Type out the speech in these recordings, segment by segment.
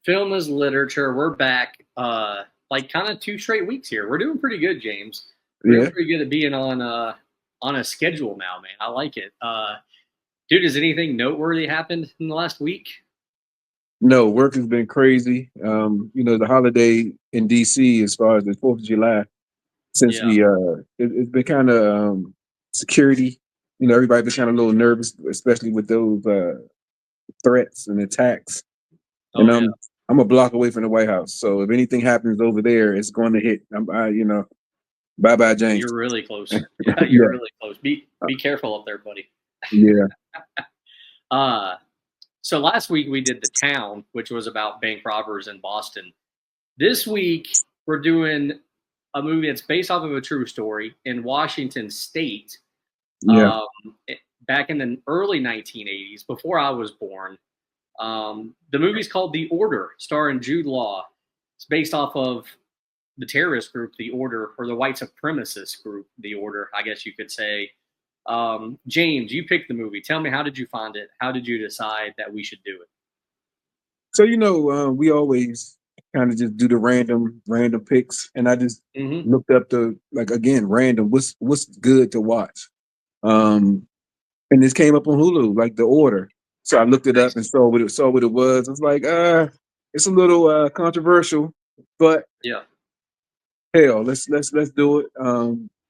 Film is literature. We're back. Like kind of 2 straight weeks here. We're doing pretty good, James. We're doing Yeah. pretty good at being on a schedule now, man. I like it. Dude, has anything noteworthy happened in the last week? No, work has been crazy. The holiday in DC as far as the 4th of July, since Yeah. it's been kind of security. Everybody's been kind of a little nervous, especially with those threats and attacks. And Oh yeah. I'm a block away from the White House, so if anything happens over there, it's going to hit. Bye bye, James. You're really close. Yeah, you're Yeah, really close. Be careful up there, buddy. yeah, Uh, so last week we did The Town, which was about bank robbers in Boston. This week we're doing a movie that's based off of a true story in Washington State, yeah. um, back in the early 1980s, before I was born. The movie's called The Order, starring Jude Law. It's based off of the terrorist group, The Order, or the white supremacist group, The Order, I guess you could say. James, you picked the movie. Tell me, how did you find it? How did you decide that we should do it? So we always kind of just do the random picks, and I just Mm-hmm. looked up the like again random what's good to watch. Um, and this came up on Hulu, like The Order. So I looked it Nice. up and saw what it was. It's like it's a little controversial, but Yeah. hell, let's do it.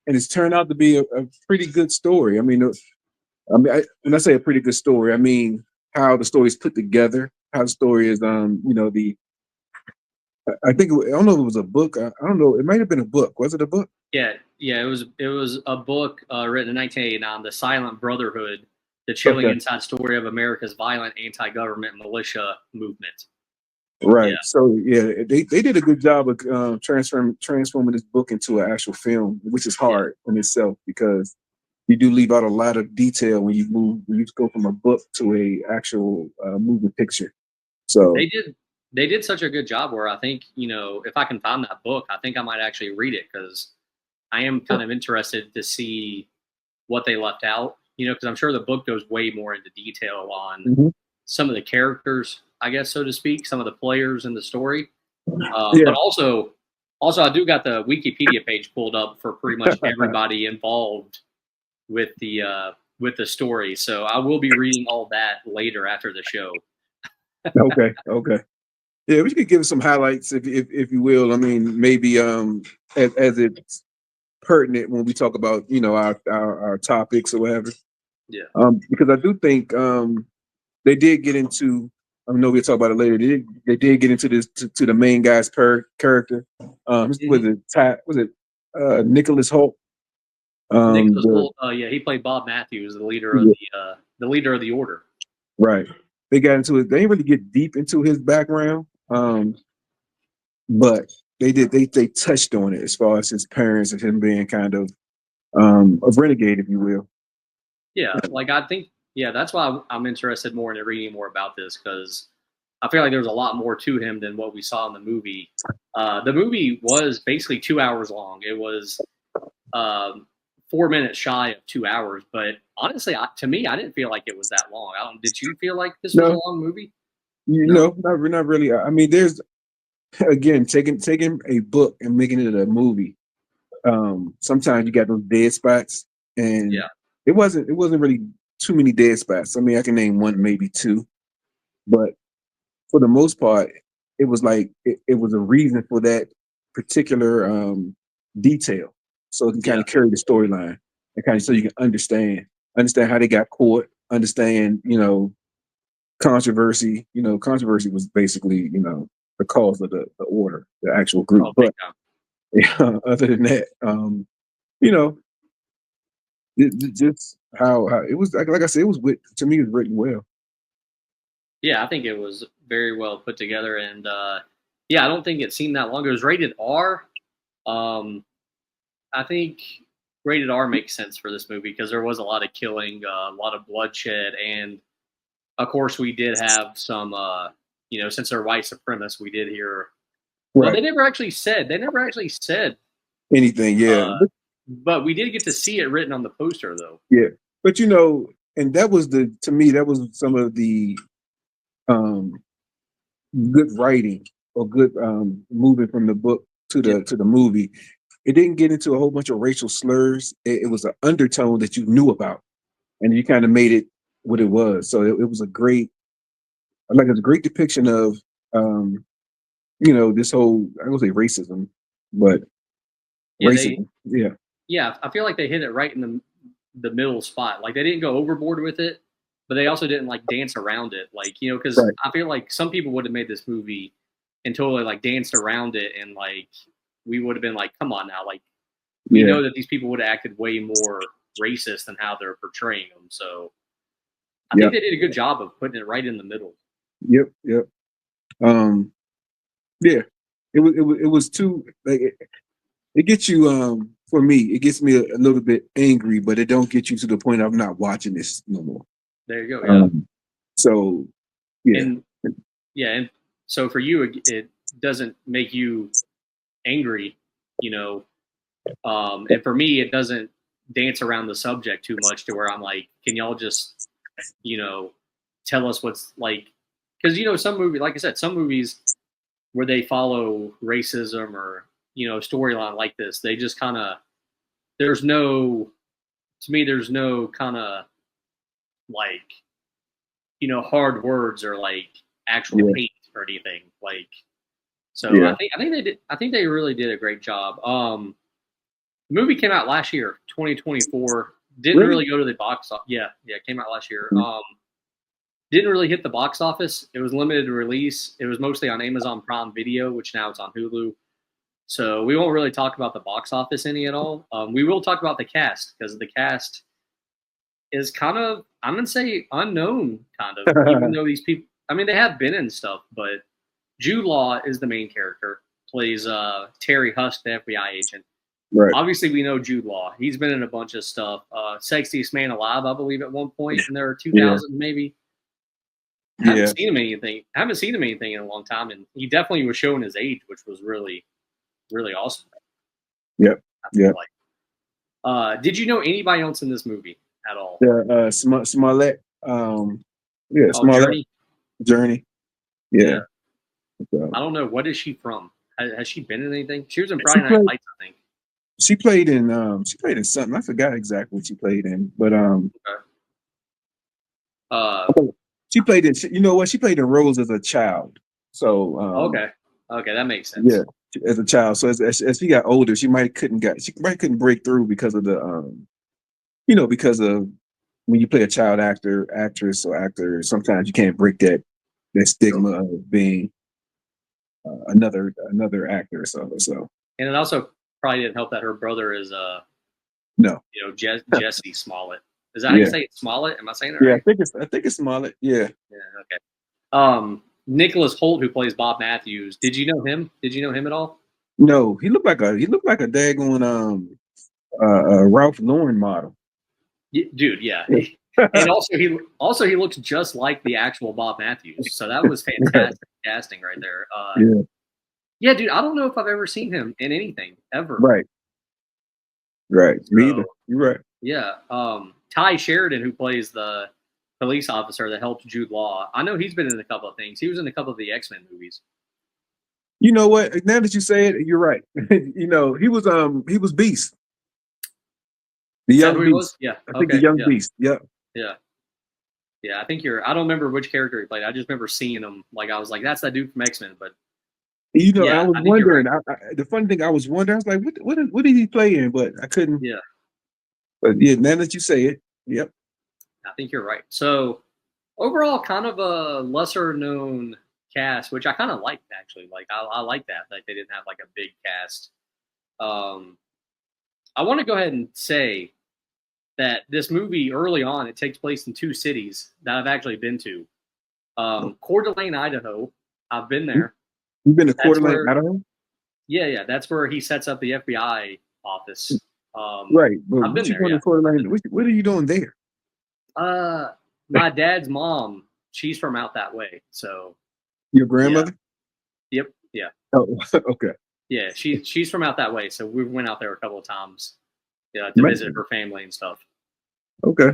And it's turned out to be a pretty good story. When I say a pretty good story, I mean how the story is put together, how the story is, the I don't know if it was a book. I don't know. It might have been a book. Was it a book? Yeah, yeah. It was a book written in 1989, "The Silent Brotherhood: The Chilling Okay, Inside Story of America's Violent Anti-Government Militia Movement." Yeah, right. So yeah, they did a good job of transforming this book into an actual film, which is yeah. hard in itself because you do leave out a lot of detail when you go from a book to a actual moving picture. They So did they did such a good job where I think, if I can find that book, I think I might actually read it because I am kind of interested to see what they left out. Because I'm sure the book goes way more into detail on mhm. some of the characters, I guess, so to speak, some of the players in the story. Yeah, But also, I do got the Wikipedia page pulled up for pretty much everybody involved with the story. So I will be reading all that later after the show. okay, okay. Yeah, we could give some highlights if you will. I mean, maybe as it's pertinent when we talk about our topics or whatever. Yeah. Because I do think they did get into. I know we'll talk about it later. They did get into this to the main guy's character. Was Hmm. it Nicholas Holt? Nicholas The Hoult, yeah, he played Bob Matthews, the leader of yeah, the leader of the Order. right. They got into it. They didn't really get deep into his background, but they did. They touched on it as far as his parents and him being kind of a renegade, if you will. Yeah, like I think, yeah, that's why I'm interested more in reading more about this because I feel like there's a lot more to him than what we saw in the movie. The movie was basically 2 hours long. It was 4 minutes shy of 2 hours, but honestly, to me, I didn't feel like it was that long. I don't. Did you feel like this was a No, long movie? you No. know, not really. I mean, there's again taking a book and making it a movie. Sometimes you got those dead spots, and Yeah. it wasn't really too many dead spots. I mean, I can name one, maybe two, but for the most part, it was like it was a reason for that particular detail, so it can kind Yeah. of carry the storyline and kind of so you can understand how they got caught, understand controversy. Controversy was basically the cause of the order, the actual group. Oh, big But time. yeah, other than that, you know, just how it was like I said, it was to me it was written well. Yeah, I think it was very well put together, and yeah, I don't think it seemed that long. It was rated R. Um, I think rated R makes sense for this movie because there was a lot of killing, a lot of bloodshed, and of course we did have some. Since they're white supremacists, we did hear. Well, Right. They never actually said. Anything, yeah. Uh, but we did get to see it written on the poster, though. Yeah, but and that was to me that was some of the um good writing or good moving from the book Yep. to the movie. It didn't get into a whole bunch of racial slurs. It was an undertone that you knew about, and you kind of made it what it was. So it was a great, like, it's a great depiction of, um, this whole, I don't say racism, but Yeah, they racism. Yeah, yeah, I feel like they hit it right in the middle spot. Like they didn't go overboard with it, but they also didn't like dance around it. Like, because right. I feel like some people would have made this movie and totally like danced around it, and like we would have been like, come on now, like we Yeah, know that these people would have acted way more racist than how they're portraying them. So I think yep, they did a good job of putting it right in the middle. yep. Um, yeah, it was too like it gets you for me it gets me a little bit angry, but it don't get you to the point of not watching this no more. There you go. Yeah. Um, so yeah, And yeah, and so for you, it doesn't make you angry, you know. And for me, it doesn't dance around the subject too much to where I'm like, can y'all just, you know, tell us what's like? Because some movie, like I said, some movies where they follow racism or storyline like this, they just kind of there's no to me there's no kind of like hard words or like actual yeah, hate or anything like. So yeah. I think they really did a great job. The movie came out last year, 2024. Didn't Really? really go to the box office. Yeah, yeah, it came out last year. Didn't really hit the box office. It was limited release. It was mostly on Amazon Prime Video, which now it's on Hulu. So we won't really talk about the box office any at all. We will talk about the cast because the cast is kind of, I'm gonna say, unknown, kind of. Even though these people, I mean, they have been in stuff, but Jude Law is the main character. Plays Terry Husk, the FBI agent. Right. Obviously, we know Jude Law. He's been in a bunch of stuff. Sexiest Man Alive, I believe, at one point in their Yeah, 2000 maybe. yeah, I haven't seen him anything in a long time, and he definitely was showing his age, which was really, really awesome. yep, I feel yep. like. Did you know anybody else in this movie at all? The Smollett, yeah, Oh, Smollett Journey. Journey. Yeah. Yeah, So, I don't know. What is she from? Has she been in anything? She was in she Friday Night played. Lights, I think. She played in something. I forgot exactly what she played in, but Okay. Uh, she played in. You know what? She played in roles as a child. So okay, okay, that makes yeah, sense. as a child. So as she got older, she might couldn't break through because of the because of when you play a child actress or actor, sometimes you can't break that Sure. stigma of being another actor. So And it also probably didn't help that her brother is no, Jesse Smollett. Is that how you yeah, say it? Smollett? Am I saying it yeah. right? I think it's Smollett. Yeah. Yeah. Okay. Nicholas Holt, who plays Bob Matthews. Did you know him? Did you know him at all? No, he looked like a daggone Ralph Lauren model. Dude, yeah. And he looks just like the actual Bob Matthews. So that was fantastic casting right there. Yeah, Yeah, dude. I don't know if I've ever seen him in anything ever. right, right. Me either. So You're right. yeah. Ty Sheridan, who plays the police officer that helped Jude Law. I know he's been in a couple of things. He was in a couple of the X-Men movies. You know what? Now that you say it, you're right. He was Beast, the Is that young who he was? Beast. Yeah. I think the Okay. young Yeah. Beast. Yep. Yeah. Yeah. I think I don't remember which character he played. I just remember seeing him. Like I was like, that's that dude from X-Men. But I yeah, was I think you're wondering. right. The funny thing, I was wondering. I was like, what did he play in? But I couldn't. Yeah. But yeah, now that you say it, yep. I think you're right. So overall, kind of a lesser known cast, which I kind of liked actually. Like I like that. Like they didn't have like a big cast. Um, I want to go ahead and say that this movie early on it takes place in two cities that I've actually been to. Coeur d'Alene, Idaho. I've been there. You've been to Coeur That's d'Alene, where Idaho, yeah, that's where he sets up the FBI office. right? But I've what been you there, doing yeah. in Coeur I've d'Alene? been What are you doing there? my dad's mom, she's from out that way. So Your yeah. grandmother? Yep. Yeah. Oh, okay. Yeah. She's from out that way. So we went out there a couple of times, yeah, to visit Man, her family and stuff. okay.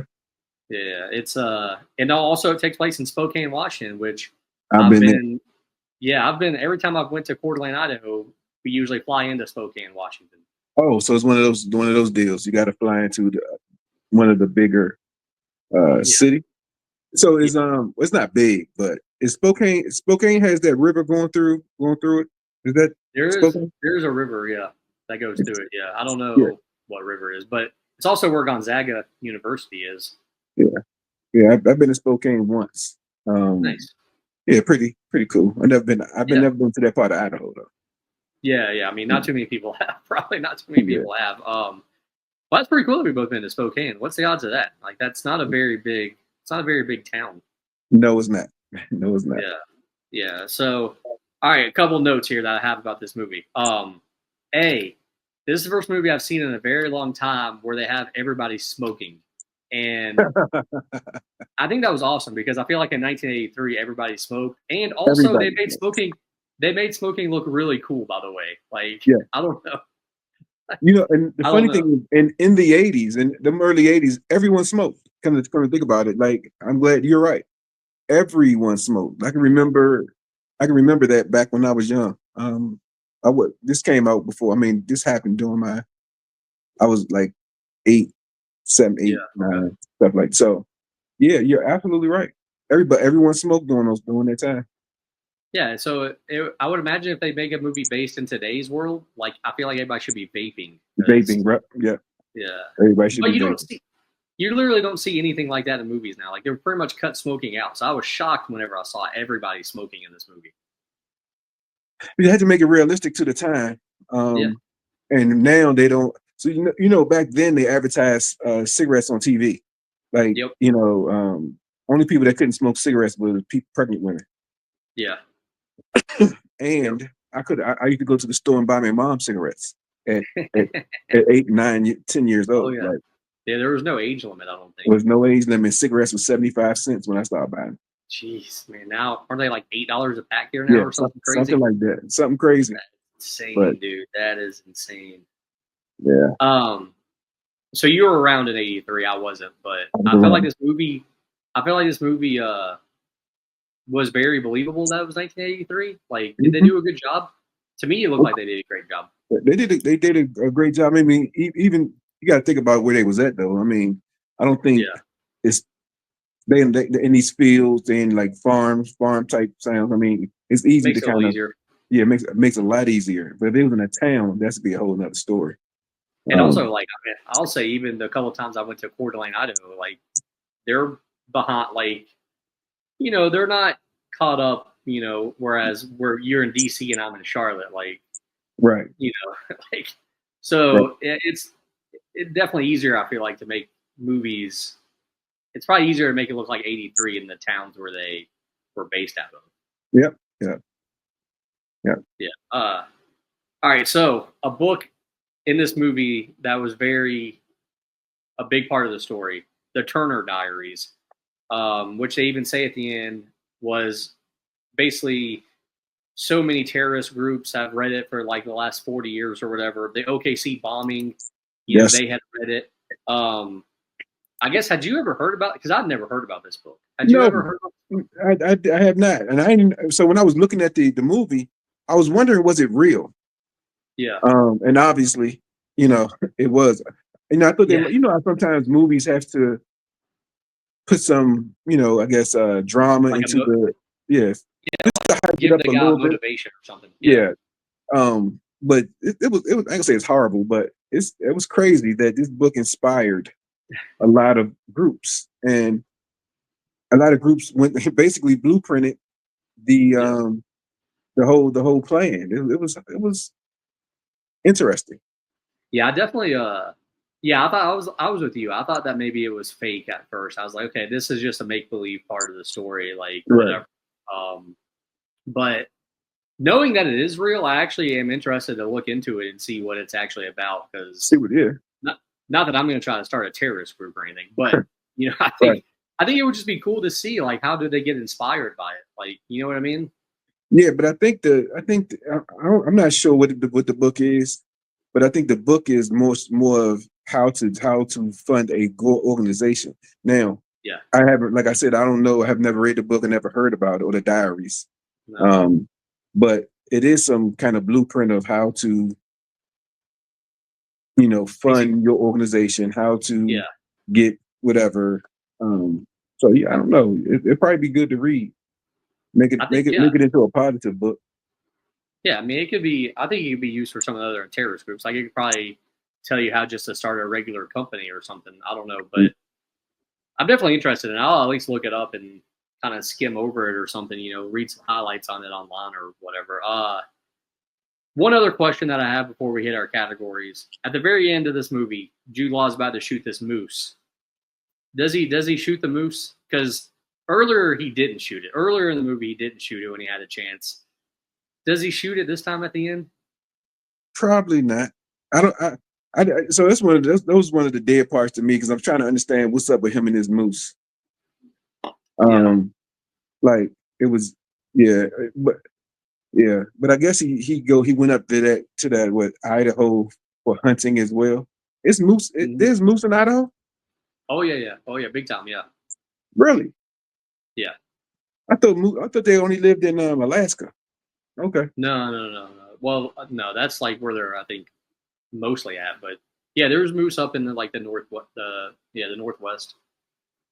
Yeah. It's and also it takes place in Spokane, Washington, which I've I've been there. been Yeah, I've been every time I've went to Coeur d'Alene, Idaho. We usually fly into Spokane, Washington. Oh, so it's one of those deals. You got to fly into one of the bigger Yeah, city. So yeah. it's not big, but is Spokane has that river going through it. Is that Spokane? There's a river, yeah, that goes through it. Yeah, I don't Yeah, know what river it is, but it's also where Gonzaga University is. yeah, yeah. I've been to Spokane once. Um, Nice. yeah, pretty cool. Yeah, Never been to that part of Idaho though. yeah, yeah. I mean, not too many people have. Probably not too many Yeah, people have. Well, that's pretty cool that we've both been to Spokane. What's the odds of that? Like, that's not a very big. It's not a very big town. no, it's not. No, it's not. Yeah, yeah. So, all right, a couple notes here that I have about this movie. A, this is the first movie I've seen in a very long time where they have everybody smoking, and I think that was awesome because I feel like in 1983 everybody smoked, and also Everybody. they made smoking look really cool. By the way, like Yeah. I don't know, And the I don't funny know. thing is, in the '80s, in the early '80s, everyone smoked. Come to think about it, like I'm glad you're right. Everyone smoked. I can remember that back when I was young. This came out before. I mean, this happened during I was like 8, 7, Yeah, 8, okay. 9, stuff like so. Yeah, you're absolutely right. Everyone smoked during that time. Yeah, so I would imagine if they make a movie based in today's world, like I feel like everybody should be vaping because Vaping, right? Yeah, yeah, everybody should but be vaping. you literally don't see anything like that in movies now. Like they're pretty much cut smoking out. So I was shocked whenever I saw everybody smoking in this movie. You had to make it realistic to the time. Yeah. Um, and now they don't. So back then they advertised cigarettes on TV. Like Yep. only people that couldn't smoke cigarettes were pregnant women. Yeah. Yep. And I used to go to the store and buy my mom cigarettes at at, at 8, 9, 10 years Oh old. yeah. Like Yeah. There was no age limit. I don't there think. was no age limit. Cigarettes was 75 cents when I started buying. Jeez, man. Now aren't they like $8 a pack here now Yeah, or something something crazy? like that. Something crazy. That's But insane, dude. That is insane. yeah, Um. So you were around in '83. I wasn't, but I was around. I feel like this movie was very believable that it was 1983. Like, did they Mhm. do a good job? To me, it looked like they did a great job. They did a great job. I mean, even you got to think about where they was at though. I mean, I don't think Yeah, it's they in these fields, they in like farm type sounds. I mean, it's easy makes to it a little kind of easier. yeah, it makes it a lot easier. But if they was in a town, that's be a whole nother story. And also, Um, like, I mean, I'll say, even the couple of times I went to Coeur d'Alene, Idaho, like, they're behind, like, they're not caught up, whereas where you're in DC and I'm in Charlotte, like, right, like, right. so it's definitely easier, I feel like, to make movies. It's probably easier to make it look like '83 in the towns where they were based out of. Yep, yeah, yeah. Yeah. All right. So a book in this movie that was very a big part of the story, the Turner Diaries, which they even say at the end was basically so many terrorist groups have read it for like the last 40 years or whatever. The OKC bombing, Yes. they had read it. Um, I guess had you ever heard about? Because I'd never heard about this book. Had you No, ever heard? I have not, and I didn't. So when I was looking at the movie, I was wondering was it real? Yeah. And obviously, you know, it was. I thought Yeah. how sometimes movies have to put some, I guess, drama Like into the, yeah, yeah, like hype it give up the a guy little bit. motivation or something. Yeah. Yeah. But it was. I can say it's horrible, but it was crazy that this book inspired a lot of groups, and a lot of groups went basically blueprinted the Yeah. the whole plan. It was interesting. Yeah, I definitely yeah, I was with you. I thought that maybe it was fake at first. I was like, okay, this is just a make believe part of the story, like Right. whatever. Um but knowing that it is real, I actually am interested to look into it and see what it's actually about because See what yeah. not that I'm going to try to start a terrorist group or anything, but I Right. think it would just be cool to see like how did they get inspired by it? Like, you know what I mean? Yeah, but I'm not sure what the book is, but I think the book is more of how to fund a organization. Now, Yeah. I haven't, like I said, I don't know. I have never read the book and never heard about it or the diaries. No. Um, but it is some kind of blueprint of how to, Basically, fund your organization, how to yeah. get whatever. So yeah, I don't know. It'd probably be good to read. Make it I make think it yeah. make it into a positive book. Yeah, I mean, it could be. I think it could be used for some of the other terrorist groups. Like it could probably tell you how just to start a regular company or something. I don't know, but I'm definitely interested in it. I'll at least look it up and kind of skim over it or something. Read some highlights on it online or whatever. One other question that I have before we hit our categories: at the very end of this movie, Jude Law is about to shoot this moose. Does he shoot the moose? Because earlier he didn't shoot it. Earlier in the movie, he didn't shoot it when he had a chance. Does he shoot it this time at the end? Probably not. I don't. So that's one of those. That was one of the dead parts to me because I'm trying to understand what's up with him and his moose. Yeah. Um, like it was, yeah, but yeah, but I guess he went up to that what Idaho for hunting as well. It's moose. Mhm. There's moose in Idaho. Oh yeah, yeah. Oh yeah, big time. Yeah, Really? yeah. I thought they only lived in Alaska. Okay. No, no, no, no. Well, no, that's like where they're I think mostly at. But yeah, there's moose up in the north, the northwest,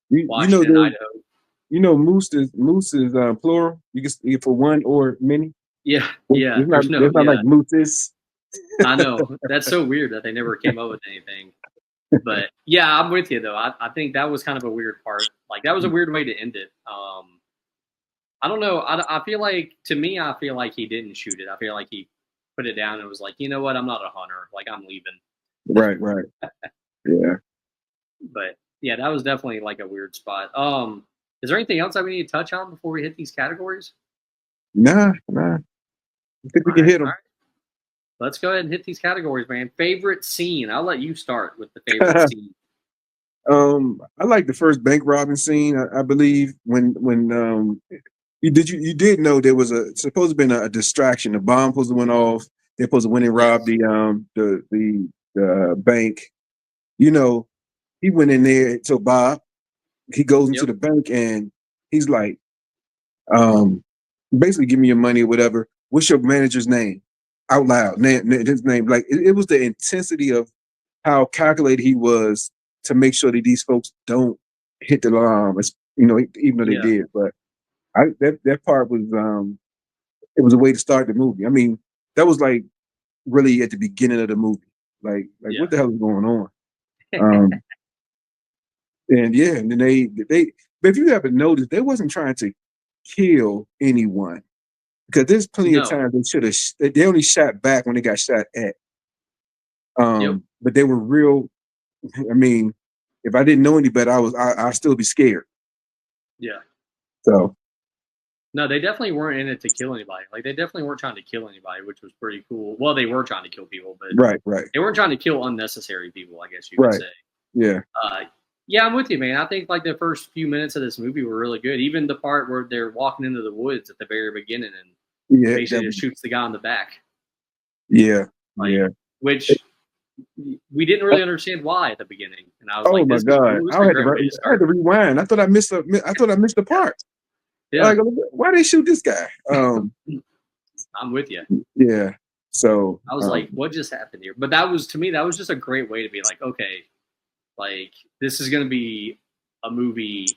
You know Washington, there's Idaho. moose is plural. You can for one or many. Yeah, It's yeah. not it's not like Yeah. mooses. I know that's so weird that they never came up with anything. But yeah, I'm with you though. I think that was kind of a weird part. Like that was a weird way to end it. I don't know. I feel like to me, I feel like he didn't shoot it. I feel like he put it down and was like, you know what, I'm not a hunter. Like I'm leaving. Right, right. Yeah. But yeah, that was definitely like a weird spot. Is there anything else that we need to touch on before we hit these categories? Nah, nah. I think we All can right, hit all them. right. Let's go ahead and hit these categories, man. Favorite scene. I'll let you start with the favorite scene. I like the first bank robbing scene. I believe when you did know there was supposed to have been a distraction. The bomb supposed to went off. They're supposed to went and rob Yes. the bank. You know, he went in there. So Bob, he goes into Yep. the bank and he's like, um, basically, give me your money or whatever. What's your manager's name? Out loud, his name. Like it was the intensity of how calculated he was to make sure that these folks don't hit the alarm. Even though they Yeah. did, but that part was it was a way to start the movie. I mean, that was like really at the beginning of the movie. Like Yeah. what the hell is going on? Um, and yeah, and then they. But if you haven't noticed, they wasn't trying to kill anyone because there's plenty of No. times they should have. They only shot back when they got shot at. Yep. But they were real. I mean, if I didn't know any better, I'd still be scared. Yeah. So No, they definitely weren't in it to kill anybody. Like they definitely weren't trying to kill anybody, which was pretty cool. Well, they were trying to kill people, but right, right, they weren't trying to kill unnecessary people. I guess you could right. say. Yeah, Uh, yeah, I'm with you, man. I think like the first few minutes of this movie were really good. Even the part where they're walking into the woods at the very beginning and yeah, basically just shoots the guy in the back, yeah, like yeah. which we didn't really understand why at the beginning. And I was Oh like, my this is god, cool. This is a great way to I had start. to rewind. I thought I missed the Yeah, part. yeah, Like, why they shoot this guy? I'm with you. Yeah. So, I was like, what just happened here? But that was to me, that was just a great way to be like, okay, like this is gonna be a movie.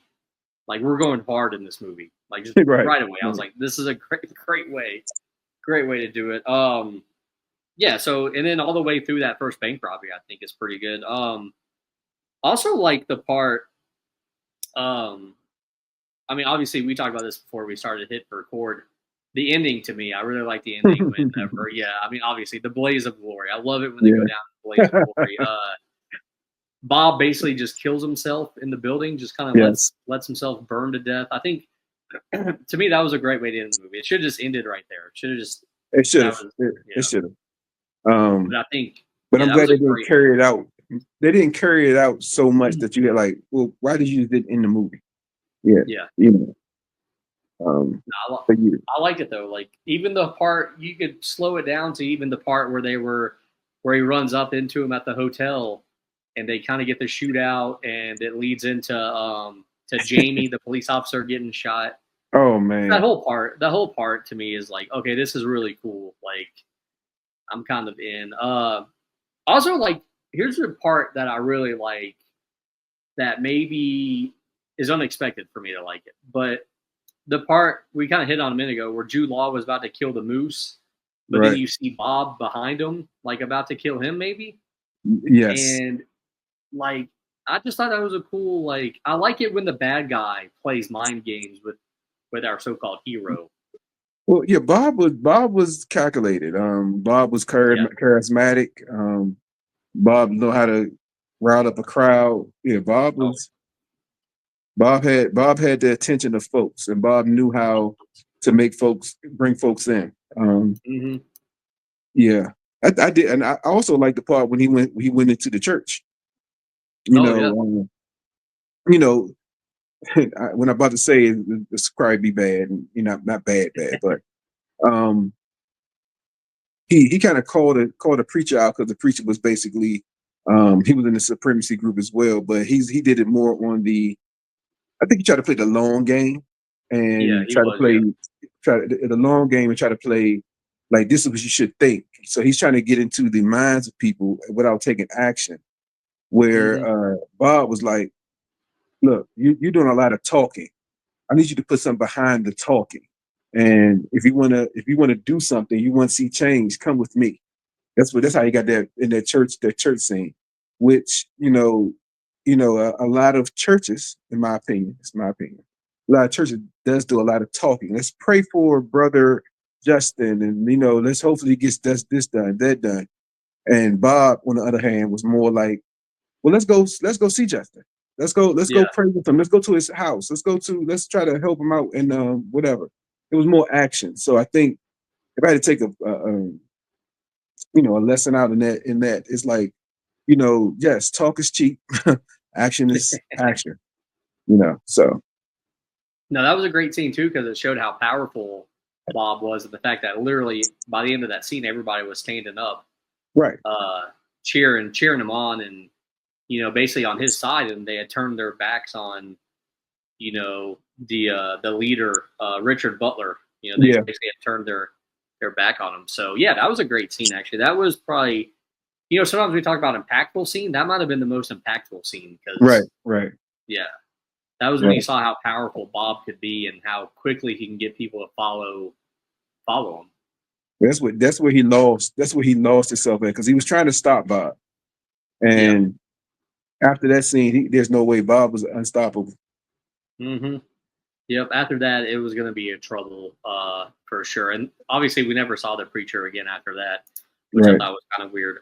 Like we're going hard in this movie. Like just right, right away, I was right. like, this is a great way to do it. Yeah. So and then all the way through that first bank robbery, I think is pretty good. Also like the part. Um, I mean, obviously we talked about this before we started hit record. The ending to me, I really like the ending whenever. Yeah, I mean, obviously the blaze of glory. I love it when they go Yeah. down the blaze of glory. Bob basically just kills himself in the building, just kind of Yes. lets himself burn to death. I think to me that was a great way to end the movie. It should have just ended right there. It should have just It should that have. was It yeah. should have. But I think But yeah, I'm that glad was a they didn't great carry it out. They didn't carry it out so much way. that you get like, well, why did you use it in the movie? Yeah. Yeah, You know. Um, no, but yeah. I like it though. Like even the part you could slow it down to even the part where he runs up into him at the hotel, and they kind of get the shootout, and it leads into to Jamie, the police officer, getting shot. Oh That man. whole part, the whole part to me is like, okay, this is really cool. Like, I'm kind of in. Also, like, here's the part that I really like that maybe is unexpected for me to like it, but the part we kind of hit on a minute ago where Jude Law was about to kill the moose, but then Right. you see Bob behind him, like about to kill him, maybe. Yes. And like, I just thought that was a cool. Like, I like it when the bad guy plays mind games with our so-called hero. Well, yeah, Bob was calculated. Bob was Yeah. charismatic. Bob know how to rile up a crowd. Yeah, Oh. Bob had the attention of folks, and Bob knew how to bring folks in. Mm-hmm. Yeah, I did, and I also like the part when he went into the church. You Oh yeah. know, you know, when I'm about to say it, it's probably be bad, and not bad, but um, he kind of called a preacher out because the preacher was basically he was in the supremacy group as well, but he did it more on the I think he tried to play the long game Yeah, and he was. Yeah. try to the long game and try to play like this is what you should think. So he's trying to get into the minds of people without taking action. Mm-hmm. Where Bob was like, "Look, you're doing a lot of talking. I need you to put something behind the talking. And if you wanna do something, you want to see change, come with me." That's how he got that in that church scene, which a lot of churches, in my opinion, it's my opinion, a lot of churches does do a lot of talking. Let's pray for brother Justin, and let's hopefully he gets this done, that done. And Bob, on the other hand, was more like, well, let's go see Justin. Let's go Yeah. pray with him. Let's go to his house. Let's try to help him out and whatever. It was more action. So I think if I had to take a lesson out in that it's like, yes, talk is cheap, action is action. So No, that was a great scene too because it showed how powerful Bob was, and the fact that literally by the end of that scene, everybody was standing up, right, uh, cheering him on, and basically on his side, and they had turned their backs on the leader, Richard Butler. They yeah, basically had turned their back on him. So yeah, that was a great scene actually. That was probably sometimes we talk about impactful scene. That might have been the most impactful scene right, because right, yeah, that was when you right. saw how powerful Bob could be and how quickly he can get people to follow him. That's where he lost himself at because he was trying to stop Bob, Yep. and after that scene, there's no way Bob was unstoppable. Mm-hmm. Yep. After that, it was going to be a trouble for sure. And obviously, we never saw the preacher again after that, which I Right. thought was kind of weird.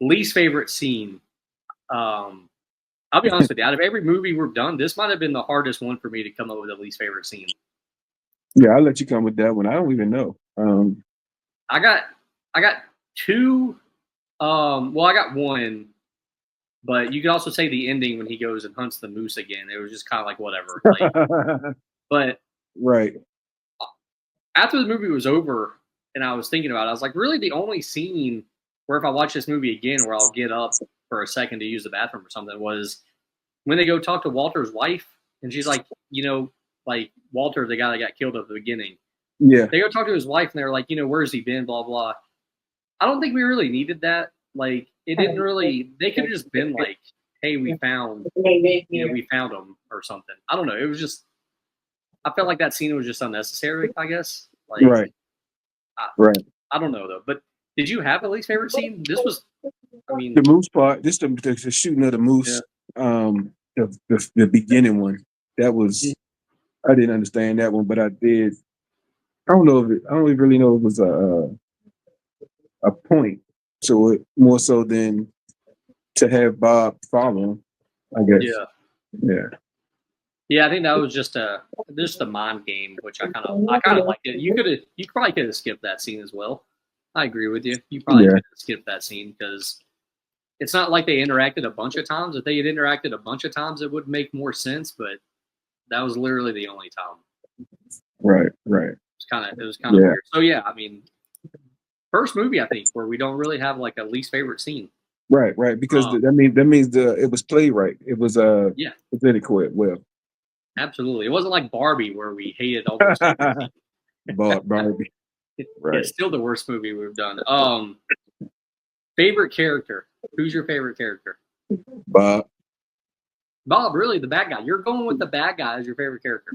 Least favorite scene. Um, I'll be honest with you. Out of every movie we've done, this might have been the hardest one for me to come up with a least favorite scene. Yeah, I'll let you come with that one. I don't even know. I got, I got two. Well, I got one, but you could also say the ending when he goes and hunts the moose again. It was just kind of like whatever. Like, but Right. after the movie was over, and I was thinking about it, I was like, really, the only scene where if I watch this movie again, where I'll get up for a second to use the bathroom or something, was when they go talk to Walter's wife, and she's like, like Walter, the guy that got killed at the beginning. Yeah. They go talk to his wife, and they're like, where's he been? Blah blah. I don't think we really needed that. Like, it didn't really. They could have just been like, hey, we found him or something. I don't know. It was just. I felt like that scene was just unnecessary. I guess. Like, Right. I, Right. I don't know though. But did you have a least favorite scene? This was. I The mean, moose part, this the shooting of the yeah. moose, the beginning one. That was I didn't understand that one, but I did. I don't really know if it was a point to it more so than to have Bob follow him. I guess. Yeah. Yeah. Yeah, I think that was just a mind game, which I kind of liked it. You probably could have skipped that scene as well. I agree with you. You probably Yeah. could have skipped that scene because it's not like they interacted a bunch of times. If they had interacted a bunch of times, it would make more sense. But that was literally the only time. Right. Right. It was kind of Yeah. weird. So yeah, I mean, first movie I think where we don't really have like a least favorite scene. Right. Right. Because Um, that means it was played right. It was yeah, presented quite well. Absolutely. It wasn't like Barbie where we hated all those stupid scenes. Barbie, right? It's still the worst movie we've done. Favorite character. Who's your favorite character? Bob. Bob, really, the bad guy. You're going with the bad guy as your favorite character.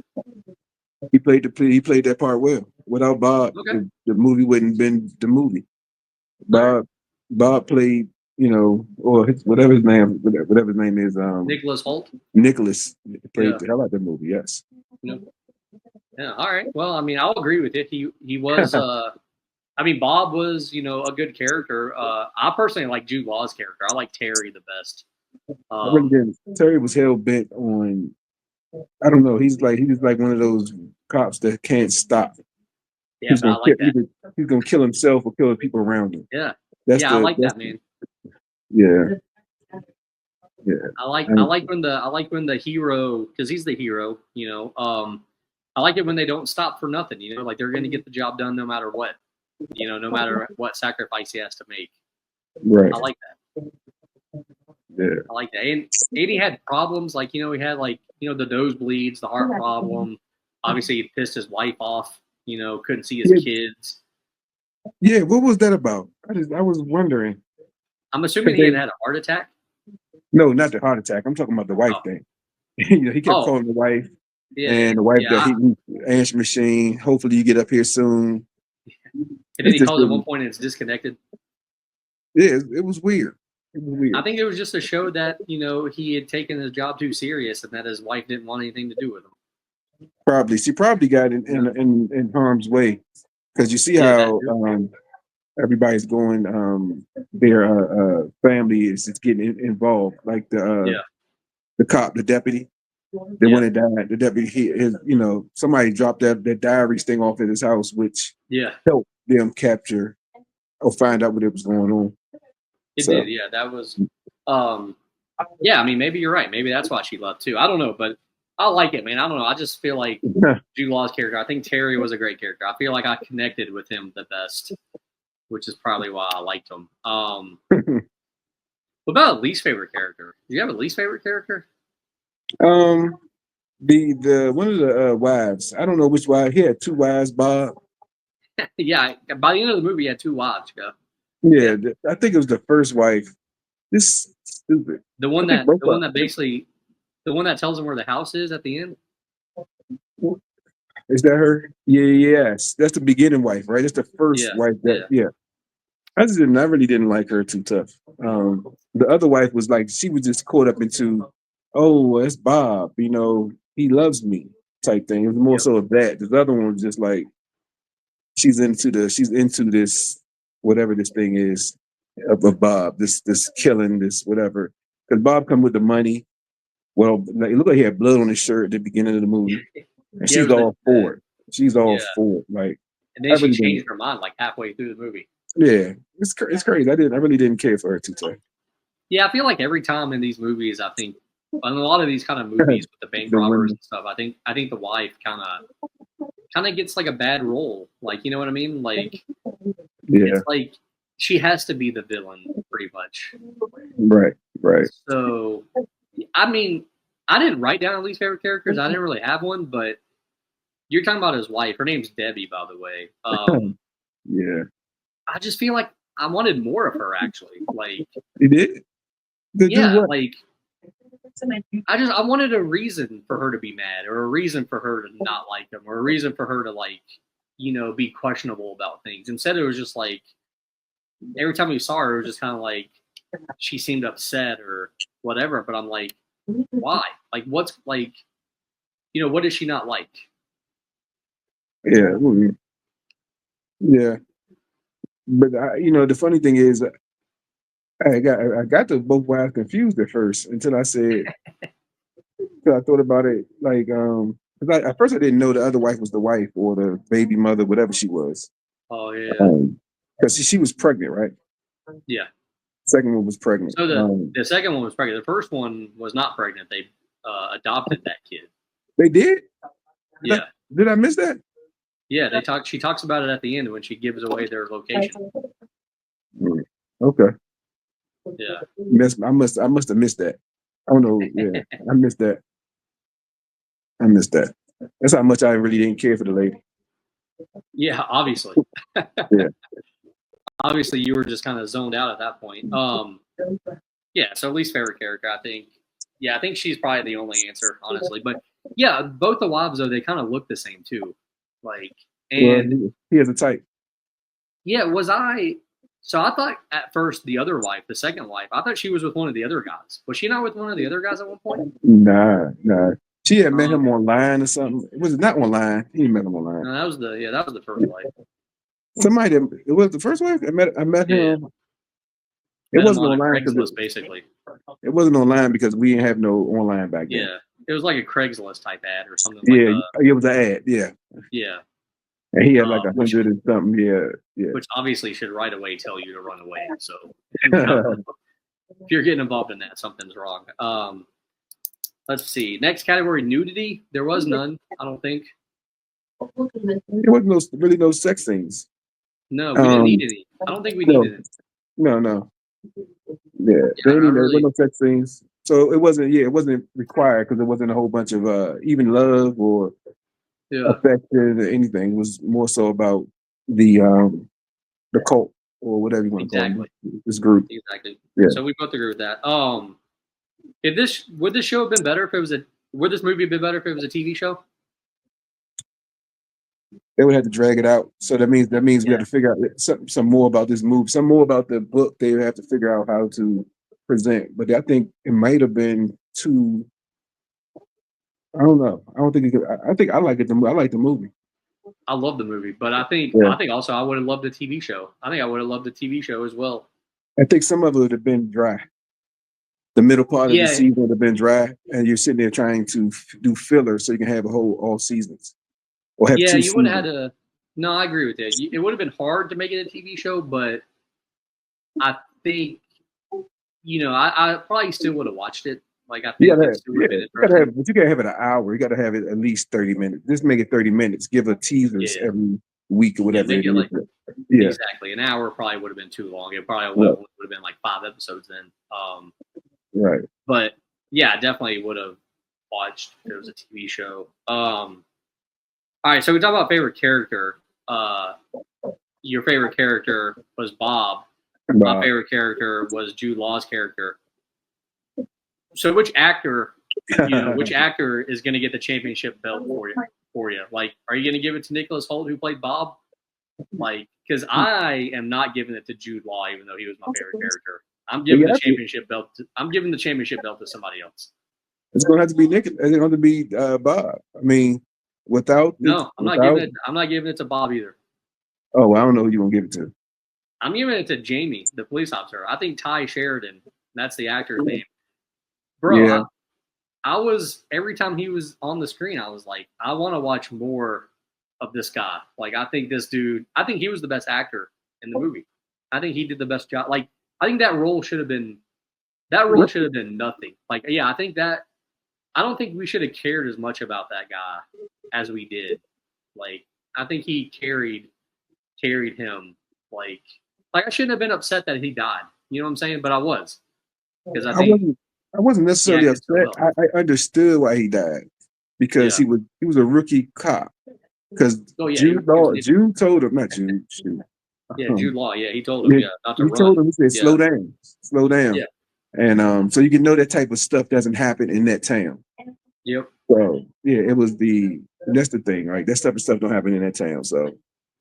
He played that part well. Without Bob, Okay. the movie wouldn't have been the movie. All right. Bob Bob played, or whatever his name, whatever his name is, Nicholas Holt. Nicholas played Yeah. the hell out of the movie. Yes. You know, yeah. All right. Well, I mean, I'll agree with it. He was. I mean, Bob was a good character. I personally like Jude Law's character. I like Terry the best. I really Um, didn't. Terry was hell bent on. I don't know. He was like one of those cops that can't stop. yeah, He's I gonna kill. like that. He's gonna kill himself or kill the people around him. Yeah, That's yeah, I the. like That's that, the. man. Yeah. Yeah. I like when the hero, because he's the hero. I like it when they don't stop for nothing. Like they're going to get the job done no matter what. No matter what sacrifice he has to make. Right. I like that. Yeah. I like that. And he had problems like he had like the nosebleeds, the heart problem. Obviously, he pissed his wife off. Couldn't see his Yeah. kids. Yeah. What was that about? I was wondering. I'm assuming 'Cause he had a heart attack. no, not the heart attack. I'm talking about the wife Oh, thing. He kept oh, calling the wife, yeah, and the wife got yeah. he answer machine. Hopefully, you get up here soon. And then It's he just calls at really, one point and it's disconnected. yeah, it was weird. It was I weird. think it was just to show that he had taken his job too serious and that his wife didn't want anything to do with him. Probably she probably got in harm's way because you see Yeah, that how too. everybody's going. Their family is getting involved, like Yeah, the cop, the deputy. The yeah, one that died, the deputy, somebody dropped that diaries thing off at his house, which yeah. helped them capture or find out what was going on. It did. So Yeah, that was. Um, yeah, I mean, maybe you're right. Maybe that's why she left too. I don't know, but I like it, man. I don't know. I just feel like Jude Law's character. I think Terry was a great character. I feel like I connected with him the best, which is probably why I liked him. What about a least favorite character? Do you have a least favorite character? um the one of the wives, I don't know which wife. He had two wives, Bob. Yeah, by the end of the movie, he had two wives. Go. Yeah, Yeah, I think it was the first wife. This stupid. the one I think that both the one of that basically the one that tells him where the house is at the end. them. Is that her? Yeah, yes. That's the beginning wife, right? That's the first Yeah, wife that yeah, yeah. I really didn't like her too tough. The other wife was like she was just caught up into, oh, it's Bob, he loves me type thing. It was more yep, so of that. The other one was just like she's into this whatever this thing is of Bob, this killing, this whatever. Because Bob come with the money. Well, like, it looked like he had blood on his shirt at the beginning of the movie, and yeah. It she's was all for it. She's all yeah, for it. Like and I then she really didn't. changed her mind like halfway through the movie. Yeah, it's crazy. I really didn't care for her too tough. Yeah, I feel like every time in these movies, I think in a lot of these kind of movies with the bank The robbers women. and stuff, I think the wife kind of gets like a bad role. Like you know what I mean? Like it's Yeah. like she has to be the villain pretty much. Right. Right. So I mean, I didn't write down least favorite characters. I didn't really have one, but you're talking about his wife. Her name's Debbie, by the way. Yeah. I just feel like I wanted more of her actually. Like He did. To do yeah, what? like I wanted a reason for her to be mad, or a reason for her to not like him, or a reason for her to like, be questionable about things. Instead, it was just like every time we saw her, it was just kind of like she seemed upset or whatever. But I'm like, why? Like, what's like, what does she not like? Yeah. Yeah. But the funny thing is, I got the both wives confused at first until I said, until I thought about it. Like, 'cause at first I didn't know the other wife was the wife or the baby mother, whatever she was. Oh yeah, Because she was pregnant, right? yeah. Second one was pregnant. So the second one was pregnant. The first one was not pregnant. They adopted that kid. They did. Did I, Yeah, did I miss that? yeah. They talk. She talks about it at the end when she gives away their location. Mm, okay. Yeah. I must have missed that. I don't know. Yeah, I missed that. I missed that. That's how much I really didn't care for the lady. Yeah, obviously. Yeah. Obviously, you were just kind of zoned out at that point. Yeah, so least favorite character, I think. Yeah, I think she's probably the only answer, honestly. But yeah, both the wives though they kind of look the same too. Like, Well, and he has a type. yeah, was I? So I thought at first the other wife, the second wife, I thought she was with one of the other guys. Was she not with one of the other guys at one point? Nah, nah. She had met him Okay. online or something. It was not online. He met him online. No, that was the first wife. Somebody that, it was the first wife. I met Yeah, him. It met him wasn't on a online because Craigslist basically. it wasn't online because we didn't have no online back then. Yeah, it was like a Craigslist type ad or something like Yeah, it was an ad. Yeah, yeah, and he had like a which hundred and something. Yeah, yeah. which obviously should right away tell you to run away. So if you're getting involved in that, something's wrong. Let's see. Next category, nudity. There was none, I don't think. There wasn't really no sex scenes. No, we didn't need Um, any. I don't think we no, needed it. no. Yeah, Yeah, there I ain't there really. wasn't no sex scenes. So it wasn't. Yeah, it wasn't required because there wasn't a whole bunch of even love or Yeah, affection or anything. It was more so about the cult or whatever you want to call exactly, it. This group. exactly. Yeah, So we both agree with that. If this would this show have been better if it was a would this movie have been better if it was a TV show? they would have to drag it out. So that means we Yeah, have to figure out some more about this movie, some more about the book. They have to figure out how to present. But I think it might have been too. I don't know. I don't think it could, I think I like it. I like the movie. I love the movie, but Yeah, I think also I would have loved the TV show. I think I would have loved the TV show as well. I think some of it would have been dry. The middle part of the Yeah, season would have been dry, and you're sitting there trying to do filler so you can have a whole all seasons or have yeah, two you would have had seasons. to. No, I agree with that. It would have been hard to make it a TV show, but I think I probably still would have watched it. Like I You think gotta it have, still would yeah, have been you gotta interesting. have, but you gotta have it an hour. You gotta have it at least 30 minutes. Just make it 30 minutes. Give a teasers Yeah, every week or yeah, whatever make it it is. like Yeah, exactly an hour probably would have been too long. It probably right, would have been like 5 episodes then. right. But yeah, I definitely would have watched if it was a TV show. All right, so we talk about favorite character. Uh, your favorite character was Bob. My Bob. favorite character was Jude Law's character. So which actor is going to get the championship belt for you? Like, are you going to give it to Nicholas Holt who played Bob? Like, because I am not giving it to Jude Law, even though he was my favorite character. Yeah, I'm giving the championship belt to somebody else. it's gonna have to be Nick. It's gonna have to be Bob. I mean, No, without. I'm not giving it to Bob either. Oh, I don't know who you're gonna give it to. I'm giving it to Jamie, the police officer. I think Ty Sheridan, that's the actor's name. Bro, Yeah, I was every time he was on the screen, I was like, I want to watch more of this guy. Like, I think he was the best actor in the movie. I think he did the best job. Like, I think that role should have been nothing. Like, yeah, I don't think we should have cared as much about that guy as we did. Like, I think he carried him. Like, I shouldn't have been upset that he died. You know what I'm saying? But I was because I I think wasn't. I wasn't he necessarily acted so upset. well. I understood why he died because Yeah. he was a rookie cop. Because Oh yeah, Jude he was Law, an idiot. Jude told him, not Jude, shoot. Yeah, Jude Um, Law. Yeah, he told him, he, yeah, not to he run. told him, he said, Yeah, slow yeah, down. And so you can know that type of stuff doesn't happen in that town. yep, So yeah, and that's the thing, right? That type of stuff don't happen in that town. So,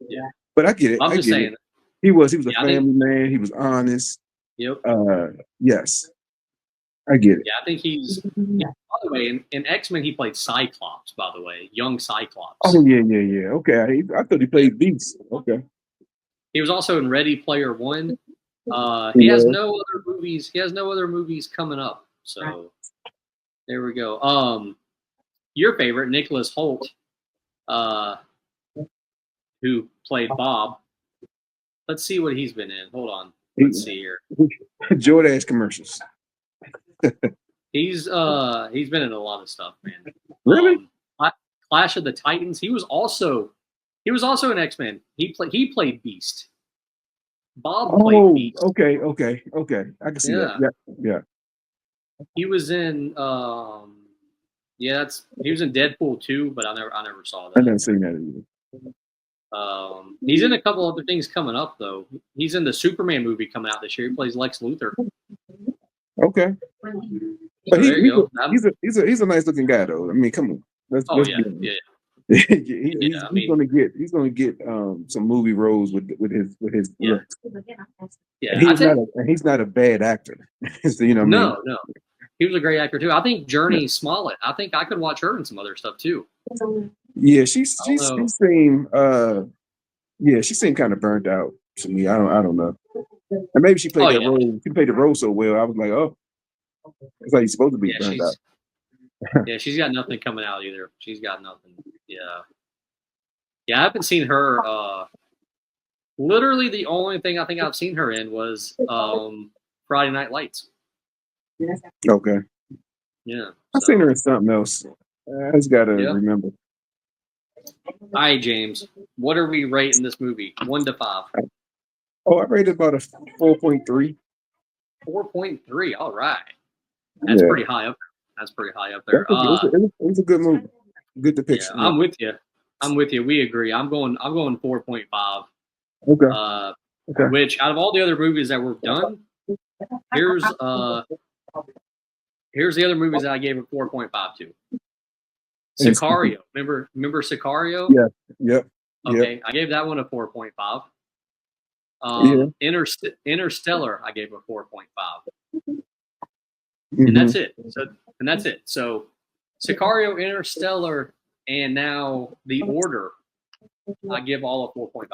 yeah. but I get it. I'm I just get it. saying. He was a Yeah, I think. family man. He was honest. Yep. Yes, I get it. Yeah, I think he's. Yeah, by the way, in X Men, he played Cyclops. By the way, young Oh Cyclops. yeah, yeah, yeah. Okay, I thought he Yeah, played Beast. Okay, he was also in Ready Player One. he He has was. no other movies. He has no other movies coming up. So there we go. Your favorite, Nicholas Holt, uh, who played Bob. Let's see what he's been in. Hold on. He, Let's see here. Jordache commercials. He's been in a lot of stuff, man. Really? Clash of the Titans. He was also an X Men. He played Beast. Bob played Oh, Beast. okay. I can see that. Yeah, Yeah, yeah. he was in. Yeah, he was in Deadpool 2, but I never saw I that. never seen that either. He's in a couple other things coming up though. He's in the Superman movie coming out this year. He plays Lex Luthor. Okay, but So there you go. he's a nice looking guy though. I mean, come on, Oh let's yeah, be yeah, honest. yeah. I mean, He's gonna get some movie roles with his yeah, looks, and yeah. I think he's not a bad actor. So, you know what I mean? no, no. He was a great actor too. I think Journey Smollett. I think I could watch her in some other stuff too. Yeah, I don't she know. seemed yeah, she seemed kind of burned out to me. I don't know. And maybe she Oh played that yeah, role. She played the role so well. I was like, oh, it's like you're supposed to be yeah. burned out. She's got nothing coming out either. She's got nothing. Yeah, yeah. I haven't seen her. Literally, the only thing I think I've seen her in was Friday Night Lights. Okay, Yeah. I seen her So in something else. I just gotta yeah. remember. All right, James. What are we rating this movie? 1 to 5. Oh, I rated about a 4.3. 4.3. All right. That's Yeah, pretty high up there. That's pretty high up there. it was a good movie, good Yeah, depiction. Yeah. I'm with you. I'm with you. We agree. I'm going 4.5. Okay, Uh, okay. which out of all the other movies that we've done, here's here's the other movies that I gave a 4.5 to. And Sicario. Remember Sicario? yeah, yep, yep, Okay, I gave that one a 4.5. yeah. Interstellar, I gave a 4.5, and Hmm. that's it. So Sicario, Interstellar, and now The Order, I give all a 4.5.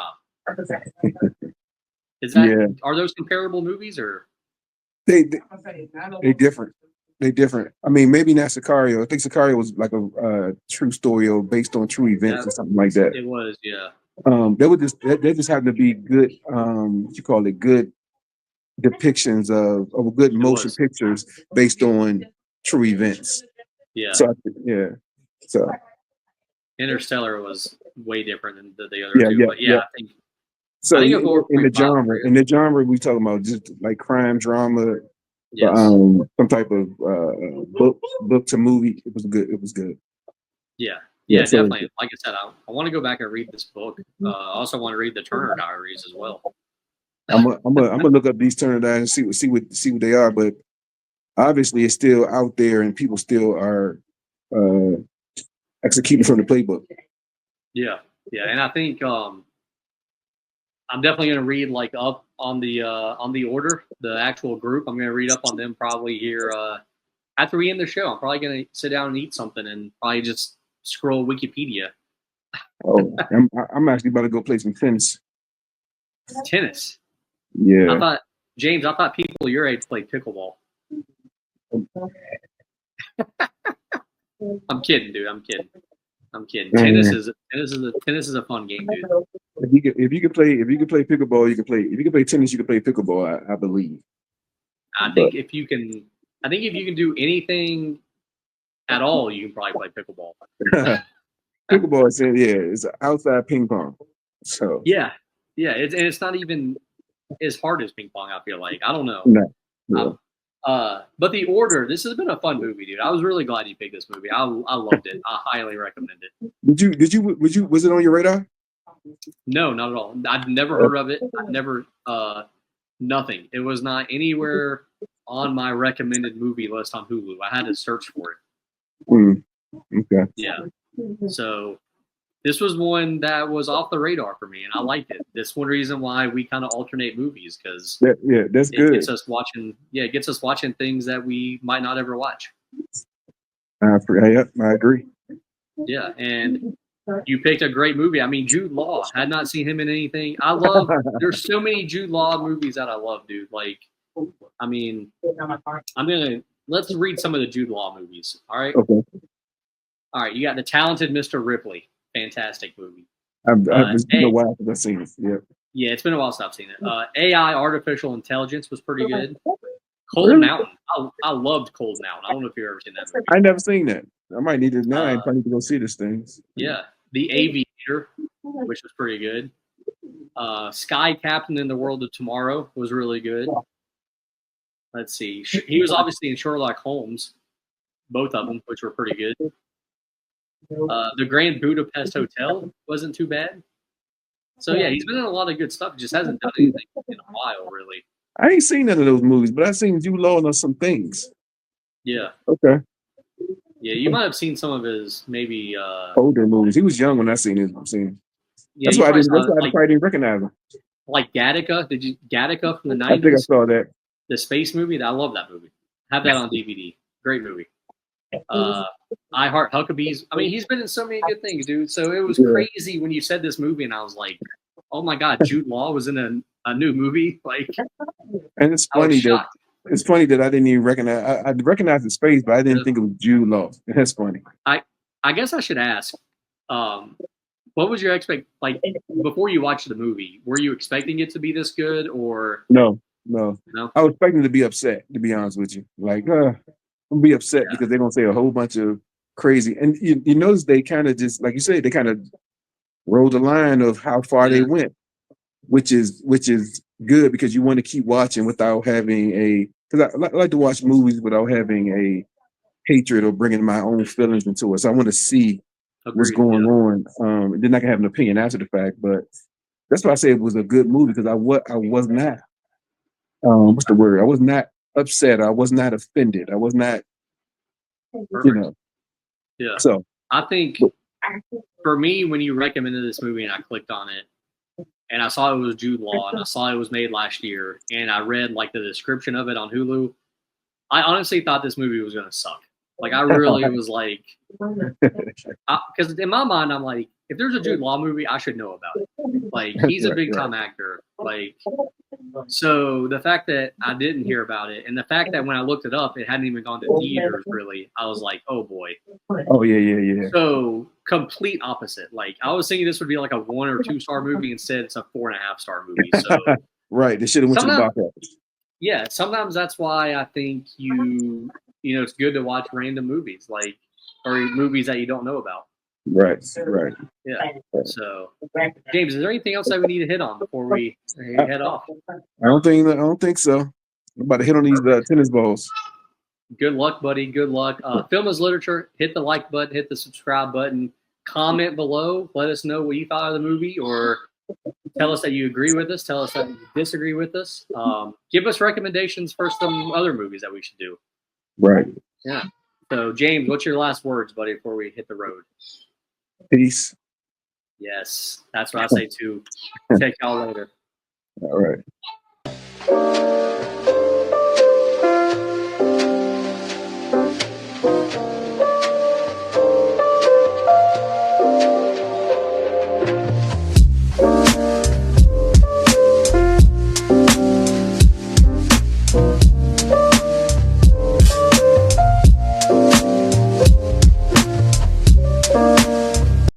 Is that Yeah, Are those comparable movies or? they, they they different. They different. I mean, maybe not Sicario. I think Sicario was like a true story or based on true events Yeah, or something like that. it was. Yeah, They just happen to be good. What you call it? Good depictions of good it motion was. pictures based on true events. Yeah, So yeah. So Interstellar was way different than the other yeah, two, yeah, but yeah, yeah. I So think a 4.5 is in fair. the genre we talking about just like crime drama, Yes. some type of book to movie. It was good. It was good. Yeah. Yeah. Yeah, So definitely. Like I said, I want to go back and read this book. I also want to read the Turner Diaries as well. I'm gonna look up these Turner Diaries and see what they are. But obviously, it's still out there, and people still are uh, executing from the playbook. Yeah. Yeah, and I think I'm definitely going to read like up on the order, the actual group. I'm going to read up on them probably here after we end the show. I'm probably going to sit down and eat something and probably just scroll Wikipedia. Oh, I'm actually about to go play some tennis. Tennis. I Yeah. thought James, I thought people your age played pickleball. I'm kidding, dude. I'm kidding. I'm kidding. Man, Tennis is a fun game, dude. if you can play pickleball, you can play. If you can play tennis, you can play pickleball. I believe. I But think if you can, I think if you can do anything at all, you can probably play pickleball. pickleball is it's outside ping pong. So Yeah, yeah. It's not even as hard as ping pong. I feel like I don't know. no, yeah. I'm, but the order. This has been a fun movie, dude. I was really glad you picked this movie. I loved it. I highly recommend it. Was it on your radar? No, not at all. I'd never heard of it. I'd never nothing. It was not anywhere on my recommended movie list on Hulu. I had to search for it. Mm, okay. Yeah. So this was one that was off the radar for me, and I liked it. This one reason why we kind of alternate movies because That's it good. gets us watching. Yeah, it gets us watching things that we might not ever watch. I agree. Yeah, and you picked a great movie. I mean, Jude Law. Had not seen him in anything. I love. There's so many Jude Law movies that I love, dude. Like, I mean, let's read some of the Jude Law movies. All right, Okay. all right. You got The Talented Mr. Ripley. Fantastic movie. It's been a while since I've seen it. Yeah. Yeah, it's been a while since I've seen it. AI, Artificial Intelligence, was pretty good. Cold Really? Mountain. I loved Cold Mountain. I don't know if you've ever seen that movie. I never seen that. I might need to now. I Uh, probably need to go see this thing. yeah, The Aviator, which was pretty good. Sky Captain in the World of Tomorrow was really good. Let's see. He was obviously in Sherlock Holmes. both of them, which were pretty good. The Grand Budapest Hotel wasn't too bad. So yeah, he's been in a lot of good stuff. Just hasn't done anything in a while, really. I ain't seen none of those movies, but I seen Jude Law on some things. Yeah, Okay, yeah. You might have seen some of his maybe. older movies. He was young when I seen him. Yeah, That's you why I probably didn't. That's saw why I like probably didn't recognize him. Gattaca. Did you Gattaca from the I think I '90s? saw that. The space movie. I love that movie. Have that on DVD. Great movie. Uh, I Heart Huckabees. I mean, he's been in so many good things, dude. So it was Yeah, crazy when you said this movie, and I was like, "Oh my god, Jude Law was in a new movie!" Like, and it's I was funny that shocked. I didn't even recognize. I recognized his face, but I didn't Yeah. think it was Jude Law. That's funny. I I guess I should ask, um, what was your like before you watched the movie? Were you expecting it to be this good, or No, no. no? I was expecting to be upset. To be honest with you, like I'm be upset Yeah, because they're gonna say a whole bunch of crazy. And you notice they kind of just like you say they kind of rolled the line of how far they yeah, went, which is good because you want to keep watching without having a. Because I like to watch movies without having a hatred or bringing my own feelings into it. So I want to see what's agreed. going Yeah, on. Then I can have an opinion after the fact, but that's why I say it was a good movie because I was not what's the word? I was not upset. I was not offended. I was not, you perfect. know. Yeah, So, I think but, for me, when you recommended this movie and I clicked on it, and I saw it was Jude Law, and I saw it was made last year, and I read like the description of it on Hulu, I honestly thought this movie was gonna suck. Like I really was like, because in my mind, I'm like, if there's a Jude Law movie, I should know about it. Like he's a right, big right. time actor. Like so, the fact that I didn't hear about it, and the fact that when I looked it up, it hadn't even gone to theaters. Really, I was like, oh boy. Oh yeah, yeah, yeah. So complete opposite. Like I was thinking this would be like a 1 or 2 star movie. Instead, it's a 4.5 star movie. So Right. They should have went to the sometimes, box office. yeah, sometimes that's why I think it's good to watch random movies like or movies that you don't know about. Right, right. Yeah. So, James, is there anything else that we need to hit on before we I, head off? I don't think so. I'm about to hit on these Perfect. tennis balls. Good luck, buddy. Good luck. Film is literature. Hit the like button. Hit the subscribe button. Comment below. Let us know what you thought of the movie, or tell us that you agree with us. Tell us that you disagree with us. Give us recommendations for some other movies that we should do. Right. Yeah. So, James, what's your last words, buddy, before we hit the road? Peace. Yes, that's what I say too. Take y'all later. All right.